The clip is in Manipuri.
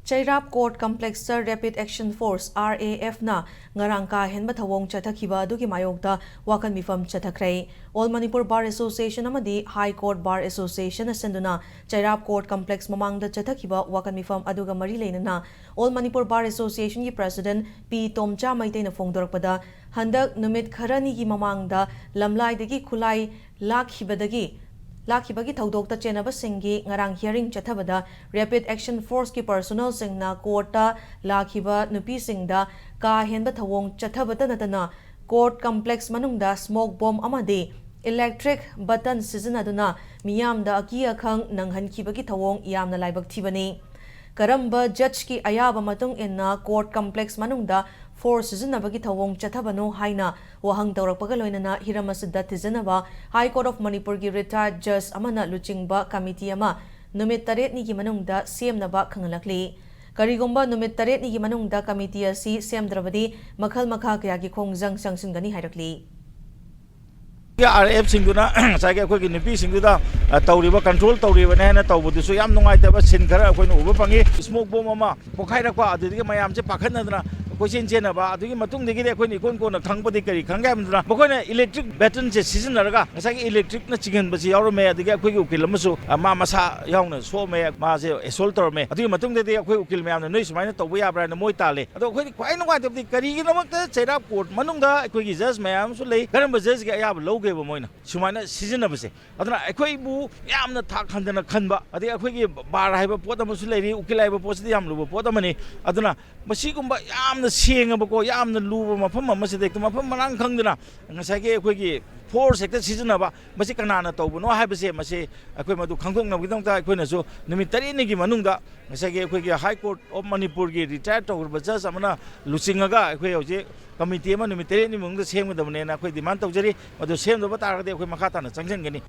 Chairap Court Complex Rapid Action Force RAF na ngarang ka henba thawong chathakhiba adugi mayokta wakan mifam chathakrai All Manipur Bar Association amadi High Court Bar Association asenduna Chairap Court Complex mamangda chathakhiba wakan mifam aduga mari leinana All Manipur Bar Association gi President P Tomcha Maitena phongdorakpada handak numit kharani gi mamangda lamlaidagi khulai लाखिबगी थौदोक्ता चेनब सिंगी ngarang hearing chathabada Rapid Action Force ki personnel singna courta लाखिबा नुपी सिंगदा का हेनबा थवोंग chathabata natana court complex manungda smoke bomb amade electric button sizinaduna miyamda aki akhang nanghankhibagi thawong yamna laibak thibani karamba judge ki ayaba matung inna court complex manungda force sizinabagi thawong chathabano haina wahang tawrakpaga loinana hiramasida thijanaba High Court of Manipur gi retired judge amana luchingba committee ama numit 8 ni gi manungda semnaba khangalakli karigomba numit 8 ni gi manungda committee asi semdrabadi makhal makha kaya gi khongjang sangsingani hairakli RF singduna saike akhoi gi nipi singduda tawriba control tawriba ne tawbudu yam nungai taba sin khara akhoi uba pangi smoke bomb ama pokhai rakwa adigi mayam je pakhanadna question chenaba adigi matung digi akhoi ni kon kon khangpadi kari khangga amduna bokhoi electric baton je season naraga saike electric na chigen basi yauro me adigi akhoi gi ukil amasu ma masa yauna so me ma je assault tor me adigi matung digi akhoi ukil me amna noi sumaina tawbu ya bra na moi tale ado akhoi kwai nungai taba kari gi namakta Chairap court manungda akhoi gi judge mayam su lei karamba judge gi ayab loge moina sumaina sizinabase aduna akhoi bu yamna thak khandana khanba adi akhoi gi bar haiba pot amasu leiri ukil haiba posidi yam luba pot amani aduna masigumba yamna sengaba ko yamna luba mafam amase dekta mafam manang khangduna ngasai ge akhoi gi force sector sizinaba masi kanana tawbuno haibase mase akhoi madu khangthong na gidong ta akhoi na so numit 3 ni gi manungda ngasai ge akhoi gi High Court of Manipur gi retired tawrba judge amana lusingaga akhoi hoje committee ama numit 3 ni mungda semgadabne na akhoi demand tawjari madu semdaba taragde akhoi makha tana changjangani